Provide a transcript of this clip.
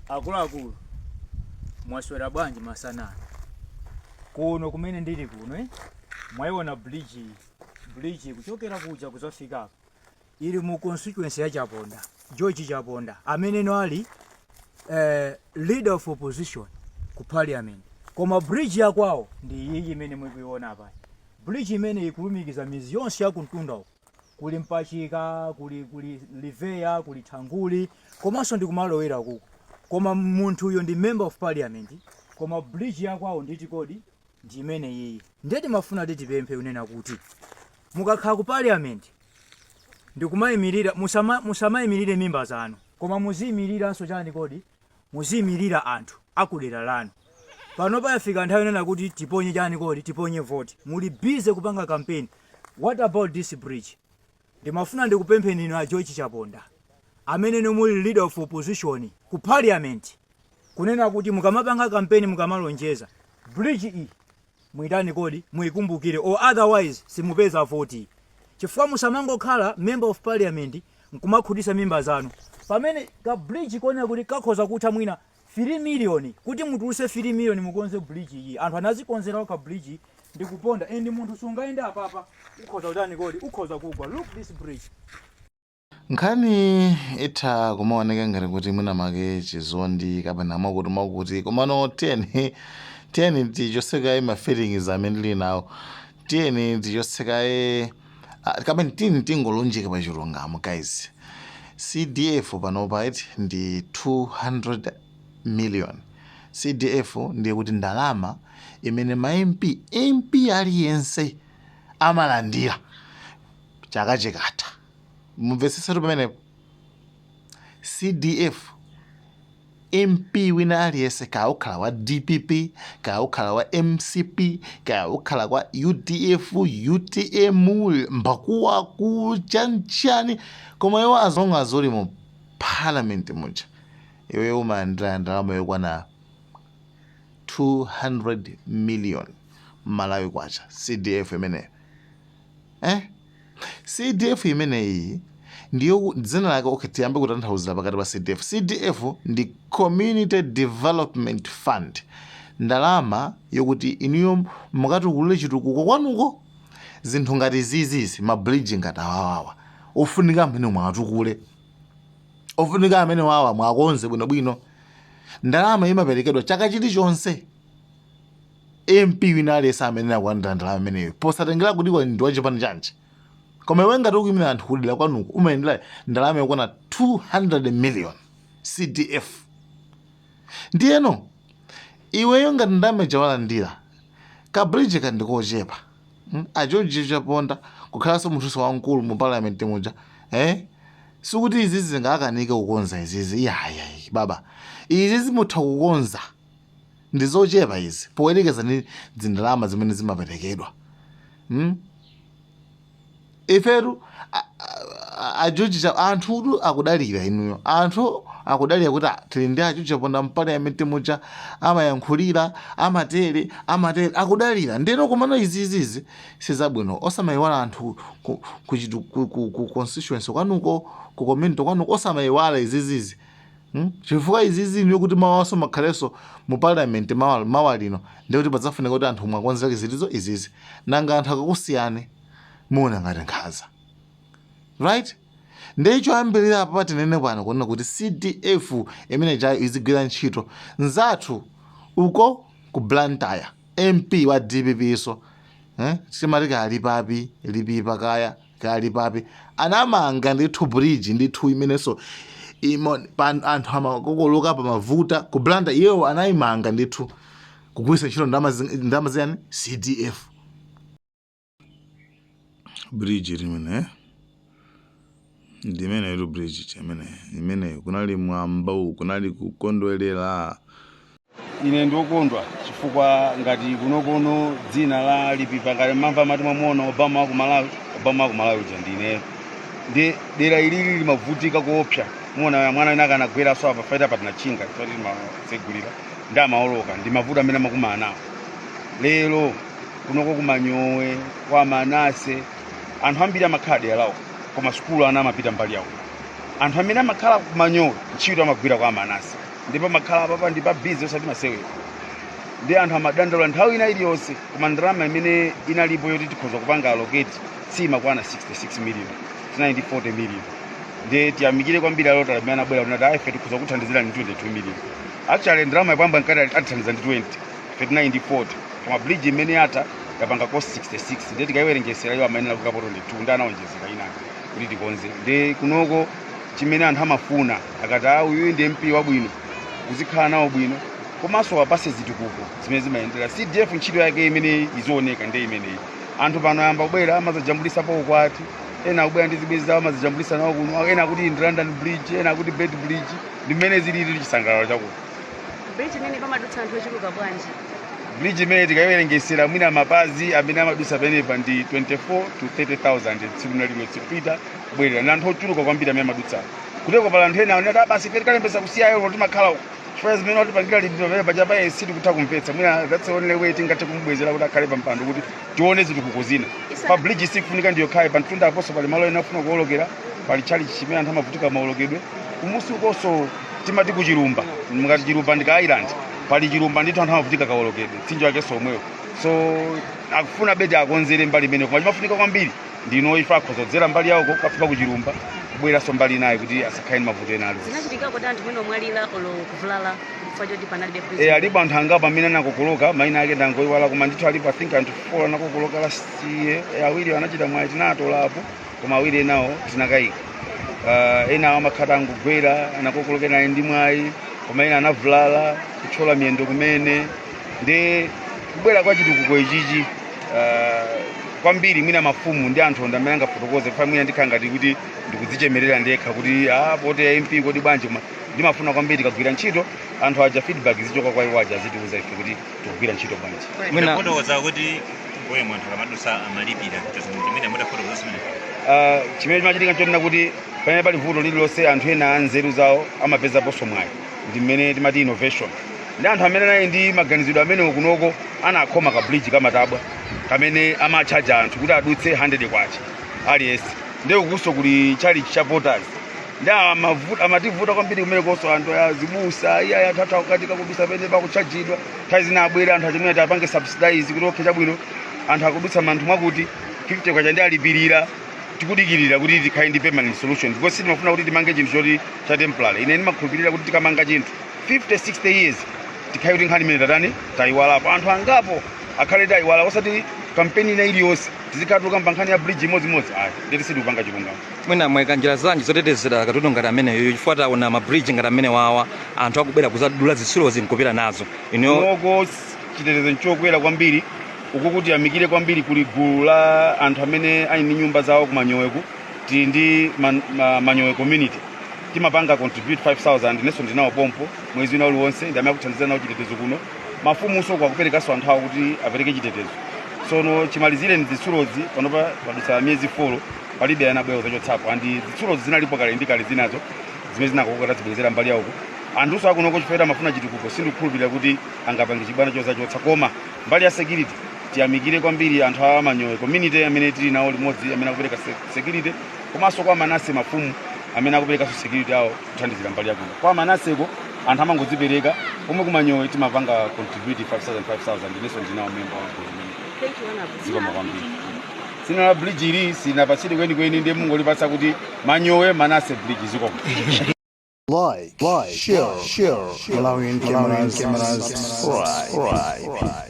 akuluakulu mwaswera bwanji masana kuno kumene ndili kuno mwayiona bridge kuchokera kuja kuzafika apa ili mu constituency ya Chaponda, George Chaponda amene no ali leader of opposition ku parliament. Koma bridge ya kwawo ndi iyi imene mukuiona apa. Bridge imene ikulumikiza mizi yonse ya kuntunda uko, kuli Mpachika, kuli Liveya, kuli Thanguli, komanso ndi kumalowera kuko. Koma munthu uyo ndi member of parliament, koma bridge ya kwawo nditi kodi ndi imene iyi. Ndeti mafuna tipemphe unena kuti mukakhala ku parliament ndikumayimirira musamayimirire mimba zanu, koma muziyimiriranso chani kodi muziyimirira anthu akudera lanu. Pano payafika nthawi nena kuti tiponye chani kodi tiponye vote, muli busy kupanga campaign. What about this bridge? Ndimafuna ndikupemphe nino a George Chaponda amene no muli leader of opposition ku parliament, kunena kuti mukamapanga campaign mukamalonjeza bridge iyi muitani kodi muikumbukire, or otherwise simupeza vote. Chifukwa musamangokhala member of parliament nkumakhutisa mimba zanu pamene ka bridge kone kuti kakhoza kutha mwina 3 million, kuti mutuluse 3 million mukonze bridge iyi. Anthu anazikonzerawo ka bridge ndikuponda endi munthu sungaende apapa ukhoza kutani kodi ukhoza kugwa. Look this bridge. Nkhani itha kumaoneka ngati kuti mwina make chizondi kapena makuti komano tiyeni tichosekaye ma feelings amene tili nawo, tiyeni tichosekaye kapena tiyeni tingolonjeka pa chilungamo guys. CDF panopa iti ndi 200 million. CDF ndiye kuti ndalama imene ma MP aliyense amalandira chaka chikatha. Mumvesesatu pamene CDF MP wina aliyense kaya ukhala wa DPP, kaya ukhala wa MCP, kaya ukhala kwa UDF, UTM, mbakuwa kuchanchani, koma iwo azonga azoli mu parliament muja, iwe umalandira ndalama yokwana 200 million Malawi kwacha. CDF imene CDF imene iyi ndiyo dzina lake okutiyambe kutanthauzira pakati pa CDF. CDF ndi Community Development Fund, ndalama yokuti inuyo mukatukulire chitukuko kwanuko zinthu ngati zizizi, ma bridge ngati awawa ofunika amene mwatukule, ofunika amene wawa mwakonze bwinobwino. Ndalama imaperekedwa chaka chilichonse. MP wina aliyense amene akulandira ndalama imeneyo posatengera kuti ndi wachipani chanji. Koma iwe ngati ukuyimira anthu kulira kwanuko umayendera ndalama yokwana 200 million CDF. Ndiyeno iweyo ngati ndalama jawalandira ka bridge kandikochepa, a George Chaponda kukhalanso munthu wamkulu mu parliament muja, sikuti izizi zingakanika kukonza izizi. Yayi baba, izizi mutha kukonza ndi zochepa izi poyerekeza ndi zindalama zimene zimaperekedwa. Iferu a George anthu akudalira inuyo, anthu akudalira kuti tili ndi a George Chaponda mu parliament muja, amayankhulira amatere akudalira. Ndeno komano izizi sizabwino. Osamayiwala anthu ku constituency kwanuko, ku community kwanuko, osamayiwala izizi. Chifukwa izizi niyo kuti mawaso makhaleso mu parliament mawalino ndiye kuti padzafunika kuti anthu mwakonzereke zilizo izizi, nanga anthu akakusiyane muona ngati nkhaza, right? Ndicho ambirira apa tinene pano kuona kuti CDF imene jayo izigwira ntchito nzathu uko ku Blantyre. MP wa DPP so simatika alipapi lipipa kaya kalipapi anamanga ndithu bridge ndithu imeneso anthu amakokoloka pa mavuta ku Blantyre, iyo anayimanga ndithu kugwisa ntchito ndalama ziyani CDF. Bridge limene ndimene ilo bridge imene kunali mwamba kunali kukondwerera. Ine ndokondwa chifukwa ngati kunokono dzina la lipipa kale mamva mati mwamuona Obama wa ku Malawi ndine ndi dera ilili limavutika kuopsa. Muona mwana ina kanagwera so apa faita patina chinga kuti masegulira ndamaoloka ndi mavuta amene makuma anawo. Lero kunoko kumanyowe kwa Manase anthu ambiri amakhadi alawo koma sukulu ana amapita mbali yawo. Anthu amene amakhala kumanyowe ntchito amagwira kwa Manase. ndipo makhala papa ndi pa busy osati masewera ndi anthu amadandala nthawi ina iliyonse koma ndalama imene inalipo yoti tikhoza kupanga allocate simakwana 66 million tinayi 40 million ndi tiyamikire kwambiri alota amene anabwera kunati ife tikhoza kuthandizira ndi 22 million actually ndalama yapamba nkati atithandiza ndi 20 ife tinayi ndi 40 koma bridge imene yatha yapanga cost 66 ndi tikayiwerengesera iyo amayenera kukapo 22 ndi anawonjezeka inake kuti tikonze ndi kunoko chimene anthu amafuna akati uyu ndi MP wabwino uzikhala nawo bwino komanso wapase zitukuko zimene zimayendera CDF ntchito yake imene izooneka ndi imeneyi anthu pano yamba kubwera amazajambulisa pa ukwati ena kubwera ndi zibwezi zawo amazijambulisa nawo kuno ena kuti ndi London Bridge ena kuti Bed Bridge ndi mmene zilili chisangalalo chakuno bridge imene pamadutsa anthu ochuluka bwanji bridge imene tikayiwerengesera mwina mapazi amene amadusa penepa ndi 24 to 30,000 tsiku limodzi kupita kubwerera ndi anthu ochuluka kwambiri amene amadutsa kuteko pala anthu ena anati basi ife tikalembesa kusiyayo kuti makhala chifukwa zimene watipangira libizo pamene pachapa yensi tikutha kumvetsa mwina that's the only way tingathe kumubwezera kuti akhale pampando kuti tione zitukuko zina pa bridge sikufunika ndiyo khale pa mtunda aponso pali malo ena afuna kuwolokera pali chali chimene anthu amavutika maolokedwe kumusi ukonso timati kuchirumba mukati chirumba ndika island pali chirumba ndithu anthu amavutika kaolokedwe mtsinje wake somwewo so akufuna bedi akonzere mbali imene koma chimafunika kwambiri ndino ife akhozodzera mbali yawoko kafika kuchirumba kubweranso mbali naye kuti asakhale mavuto ena ali zinachitika kuti anthu mwina omwalira olo kuvulala chifukwa choti panalibe bridge alipo anthu angapo amene anakokoloka mayina ake ndangoyiwala koma ndithu alipo I think anthu 4 anakokoloka last year awiri anachita mwayi tinatolapo koma awiri enawo tinakayika ena amakhala angogwera anakokoloka naye ndi mwayi koma ena anavulala kuthyola miyendo kumene ndi kubwera kwa chitukuko ichichi kwambiri mwina mafumu ndi anthu amene angafotokoze kwa mwina ndikhala ngati kuti ndikudzichemerera ndekha kuti pote MP kodi bwanji ndimafuna kwambiri kagwira ntchito anthu aja feedback zichoka kwa iwo aja azitiuza ife kuti tikugwira ntchito bwanji mwina fotokoza kuti ngoye munthu akamadusa amalipira chimene mudafotokoza zimene chimene chimachitika nchonena kuti pamene pali vuto lililonse anthu ena anzeru zawo amapezaponso mwayi ndi mmene timati innovation ndi anthu amene anali ndi maganizidwe amene kunoko anakhoma ka bridge kamatabwa kamene amachaja anthu kuti adutse 100 kwacha aliyense ndiye kuso kuli chali cha voters ndi amativuta kwambiri kumene konso anthu azibusa iye athatha kukatika kudusa pene pakuchajidwa nthawi zina abwera anthu achimene tapange subsidize kuti okhe chabwino anthu akudutsa manthu mwakuti 50 kwacha ndi alipirira tikudikirira kuti tikhale ndi permanent solution because sitimafuna kuti timange chinthu choti cha temporary ine ndimakhulupirira kuti tikamanga chinthu 50-60 years tikhale kuti nkhani imene tatani tayiwalapo anthu angapo akhale tayiwala osati kampeni ina iliyonse tizikhala tukamba nkhani ya bridge imodzi ndeti sitikupanga chilungamo mwina mweka njira zanji zotetezera katundu ngati ameneyo chifukwa taona mabridge ngati amene wawa anthu akubwera kuzadula zitsulo zinkupita nazo inoko chitetezo nchokwera kwambiri uku kuti amikire kwambiri kuli gulu la anthu amene ali ndi nyumba zawo kumanyoweku tili ndi manyowe community timapanga contribute 5,000 neso ndinawo pompo mwezi wina uliwonse ndi amene akuthandizira nawo chitetezo kuno mafumunso kwakuperekanso anthu awo kuti apereke chitetezo sono chimalizire ndi zitsulozi panopa padutsa miyezi 4 palibe anabwera zachotsapo andi zitsulozi zinalipo kale ndi kale zinazo zimene zinakokota zibwezera mbali yawoko anthuso akunoko chifukwa amafuna chitukuko sindikukhulupirira kuti angapange chibwana chozachotsa koma mbali ya security tiyamikire kwambiri anthu a manyowe community amene tili nawo limodzi amene akupereka security komanso kwa manase mafumu amene akuperekanso security awo kuthandizira mbali yakuno kwa manaseko anthu amangodzipereka omwe kumanyowe timapanga contribute 5,000 ndineso ndinawo member zikoma kwambiri sina la bridge ili sinapasiri kwenikweni ndi mungolipatsa kuti manyowe manase bridge zikoma like, share, allowing cameras, subscribe.